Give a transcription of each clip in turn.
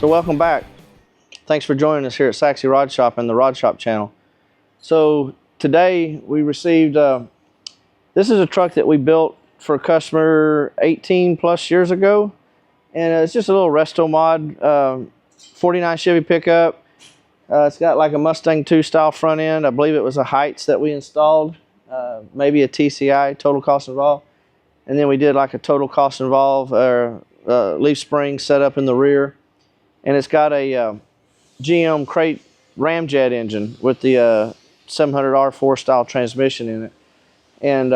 So welcome back. Thanks for joining us here at Saxy Rod Shop and the Rod Shop channel. So today we received, this is a truck that we built for a customer 18 plus years ago. And it's just a little Restomod, 49 Chevy pickup. It's got like a Mustang 2 style front end. I believe it was a Heights that we installed, maybe a TCI, total cost involved. And then we did like a total cost involved, leaf spring set up in the rear. And it's got a GM crate ramjet engine with the 700R4 style transmission in it. And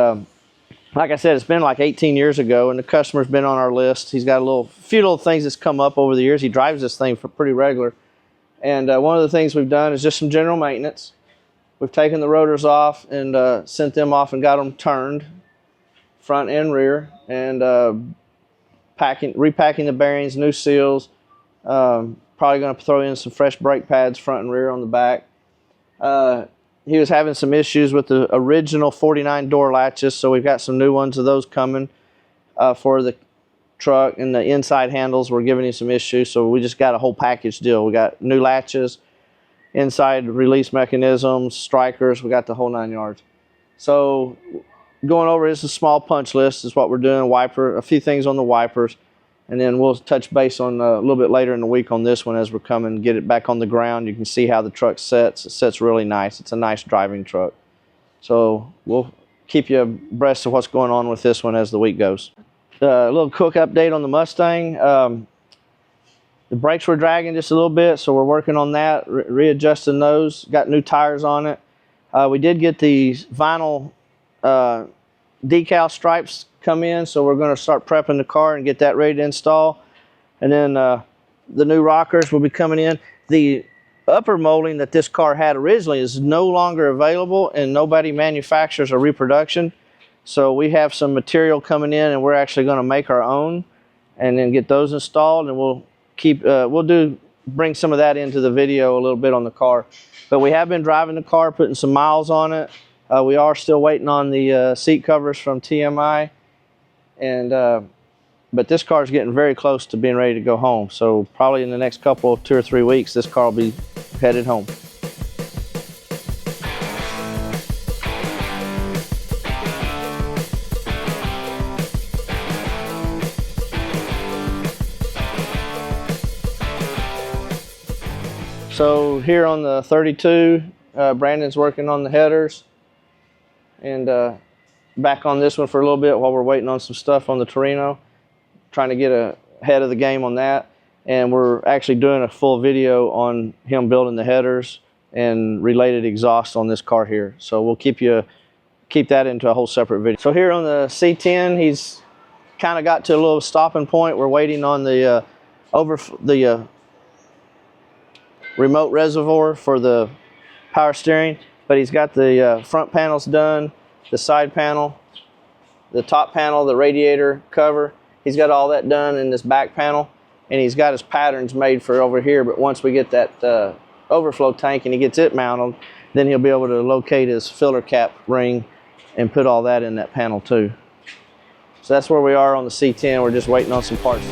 like I said, it's been like 18 years ago, and the customer's been on our list. He's got a few little things that's come up over the years. He drives this thing for pretty regular. And one of the things we've done is just some general maintenance. We've taken the rotors off and sent them off and got them turned, front and rear, and repacking the bearings, new seals. Probably going to throw in some fresh brake pads front and rear on the back. He was having some issues with the original 49 door latches, so we've got some new ones of those coming for the truck, and the inside handles were giving him some issues, so we just got a whole package deal. We got new latches, inside release mechanisms, strikers, we got the whole 9 yards. So going over is a small punch list is what we're doing, a few things on the wipers. And then we'll touch base on a little bit later in the week on this one as we're coming and get it back on the ground. You can see how the truck sets. It sets really nice. It's a nice driving truck. So we'll keep you abreast of what's going on with this one as the week goes. A little quick update on the Mustang. The brakes were dragging just a little bit, so we're working on that, readjusting those. Got new tires on it. We did get the vinyl decal stripes come in, so we're going to start prepping the car and get that ready to install. And then the new rockers will be coming in. The upper molding that this car had originally is no longer available, and nobody manufactures a reproduction. So we have some material coming in, and we're actually going to make our own and then get those installed. And we'll bring some of that into the video a little bit on the car. But we have been driving the car, putting some miles on it. We are still waiting on the seat covers from TMI, and but this car is getting very close to being ready to go home. So probably in the next 2 or 3 weeks, this car will be headed home. So here on the 32, Brandon's working on the headers, and back on this one for a little bit while we're waiting on some stuff on the Torino, trying to get ahead of the game on that. And we're actually doing a full video on him building the headers and related exhaust on this car here. So we'll keep that into a whole separate video. So here on the C10, he's kind of got to a little stopping point. We're waiting on the remote reservoir for the power steering, but he's got the front panels done, the side panel, the top panel, the radiator cover. He's got all that done in this back panel, and he's got his patterns made for over here. But once we get that overflow tank and he gets it mounted, then he'll be able to locate his filler cap ring and put all that in that panel too. So that's where we are on the C10. We're just waiting on some parts.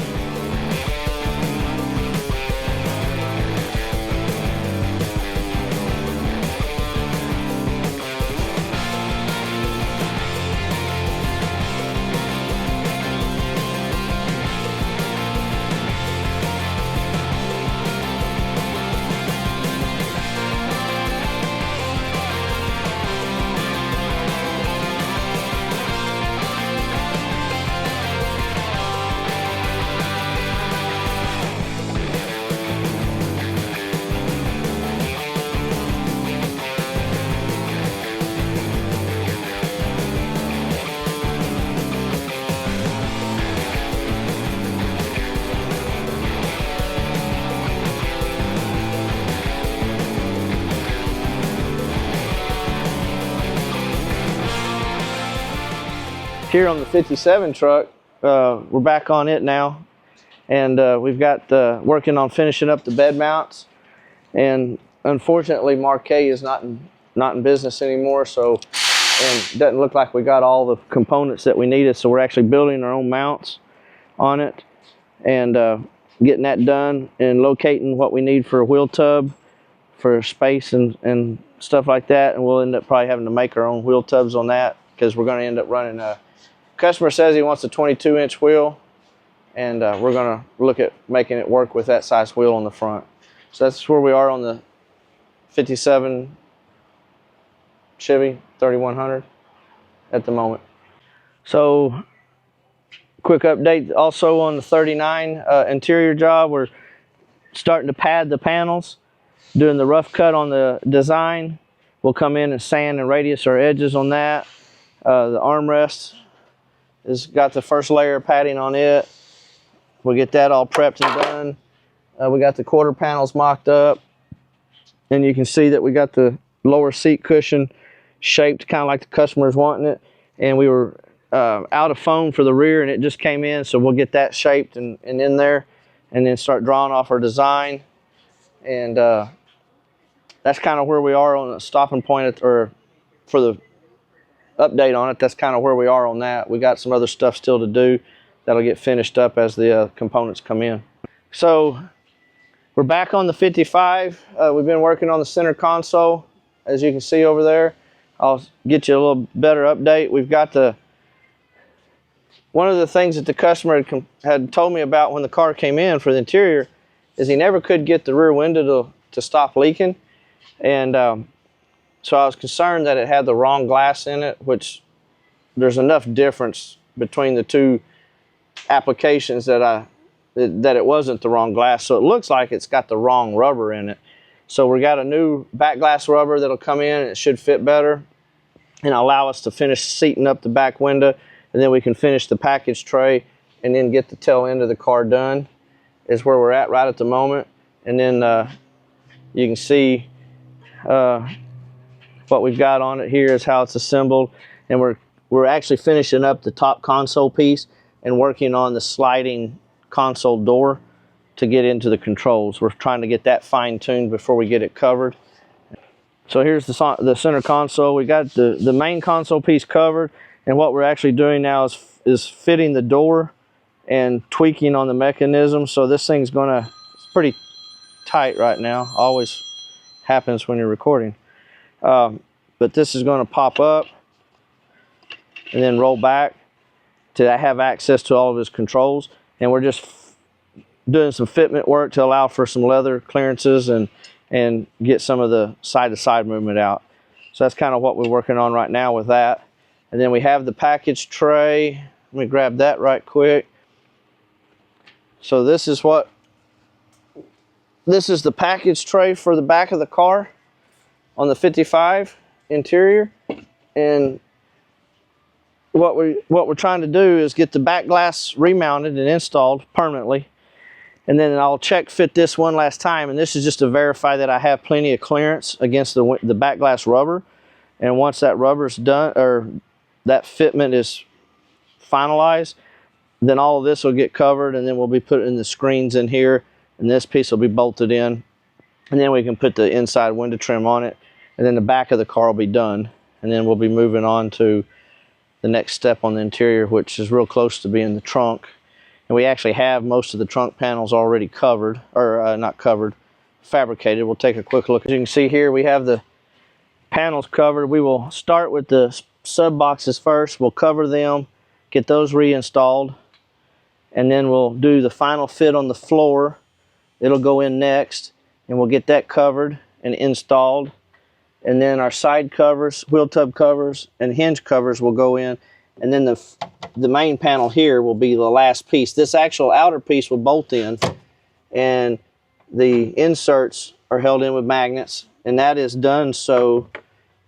Here on the 57 truck, we're back on it now, and we've got working on finishing up the bed mounts. And unfortunately, Marquet is not in business anymore, so it doesn't look like we got all the components that we needed. So we're actually building our own mounts on it, and getting that done and locating what we need for a wheel tub for space and stuff like that. And we'll end up probably having to make our own wheel tubs on that, because we're going to end up running a customer says he wants a 22-inch wheel, and we're going to look at making it work with that size wheel on the front. So that's where we are on the 57 Chevy 3100 at the moment. So quick update also on the 39 interior job. We're starting to pad the panels, doing the rough cut on the design. We'll come in and sand and radius our edges on that. The armrest has got the first layer of padding on it. We'll get that all prepped and done. We got the quarter panels mocked up, and you can see that we got the lower seat cushion shaped kind of like the customer's wanting it. And we were out of foam for the rear, and it just came in, so we'll get that shaped and in there, and then start drawing off our design. And that's kind of where we are on the stopping point, or for the update on it. That's kind of where we are on that. We got some other stuff still to do that'll get finished up as the components come in. So we're back on the 55. We've been working on the center console, as you can see over there. I'll get you a little better update. We've got one of the things that the customer had told me about when the car came in for the interior is he never could get the rear window to stop leaking. And so I was concerned that it had the wrong glass in it, which there's enough difference between the two applications that it wasn't the wrong glass. So it looks like it's got the wrong rubber in it. So we got a new back glass rubber that'll come in, and it should fit better and allow us to finish seating up the back window, and then we can finish the package tray and then get the tail end of the car done, is where we're at right at the moment. And then you can see what we've got on it here is how it's assembled, and we're actually finishing up the top console piece and working on the sliding console door to get into the controls. We're trying to get that fine-tuned before we get it covered. So here's the center console. We got the main console piece covered, and what we're actually doing now is fitting the door and tweaking on the mechanism. So this thing's it's pretty tight right now. Always happens when you're recording. But this is gonna pop up and then roll back to have access to all of his controls. And we're just doing some fitment work to allow for some leather clearances and get some of the side-to-side movement out. So that's kind of what we're working on right now with that. And then we have the package tray. Let me grab that right quick. So this is the package tray for the back of the car on the 55 interior. And what we're trying to do is get the back glass remounted and installed permanently. And then I'll check fit this one last time, and this is just to verify that I have plenty of clearance against the back glass rubber. And once that rubber's done, or that fitment is finalized, then all of this will get covered, and then we'll be putting the screens in here, and this piece will be bolted in, and then we can put the inside window trim on it, and then the back of the car will be done. And then we'll be moving on to the next step on the interior, which is real close to being the trunk. And we actually have most of the trunk panels already covered, or not covered, fabricated. We'll take a quick look. As you can see here, we have the panels covered. We will start with the sub boxes first. We'll cover them, get those reinstalled, and then we'll do the final fit on the floor. It'll go in next, and we'll get that covered and installed. And then our side covers, wheel tub covers, and hinge covers will go in. And then the main panel here will be the last piece. This actual outer piece will bolt in, and the inserts are held in with magnets. And that is done so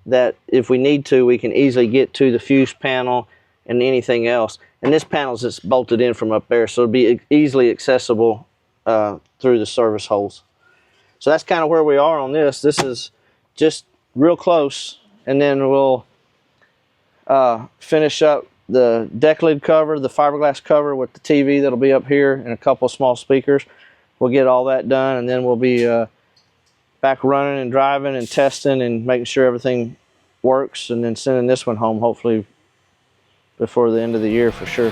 that if we need to, we can easily get to the fuse panel and anything else. And this panel is just bolted in from up there, so it'll be easily accessible through the service holes. So that's kind of where we are on this. This is just real close, and then we'll finish up the deck lid cover, the fiberglass cover with the TV that'll be up here, and a couple small speakers. We'll get all that done, and then we'll be back running and driving and testing and making sure everything works, and then sending this one home hopefully before the end of the year for sure.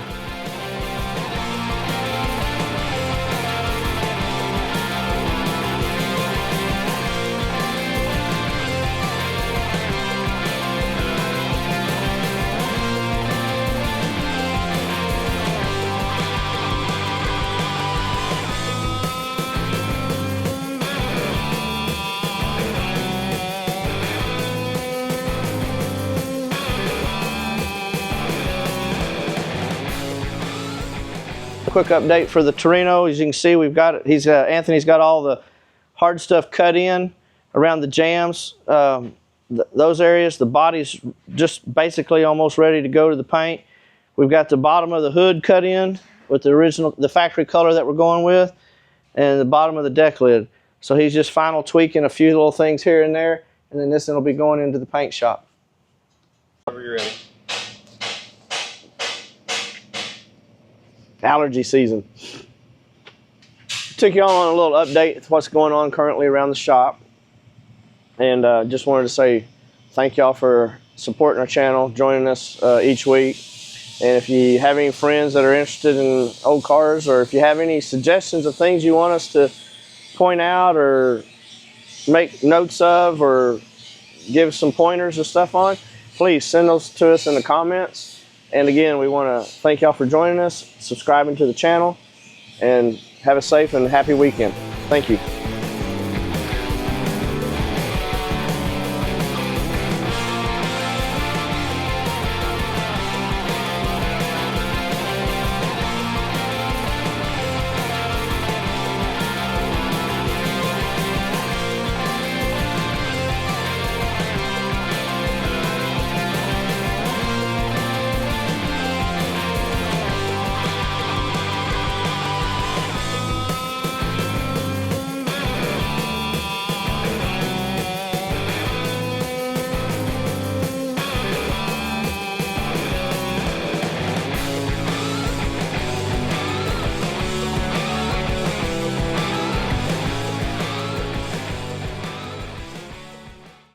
quick update for the Torino. As you can see, we've got it. Anthony's got all the hard stuff cut in around the jams, those areas. The body's just basically almost ready to go to the paint. We've got the bottom of the hood cut in with the factory color that we're going with, and the bottom of the deck lid. So he's just final tweaking a few little things here and there, and then this one will be going into the paint shop. Whenever you're ready. Allergy season. Took y'all on a little update with what's going on currently around the shop, and just wanted to say thank y'all for supporting our channel, joining us each week. And if you have any friends that are interested in old cars, or if you have any suggestions of things you want us to point out or make notes of or give some pointers and stuff on, please send those to us in the comments. And again, we want to thank y'all for joining us, subscribing to the channel, and have a safe and happy weekend. Thank you.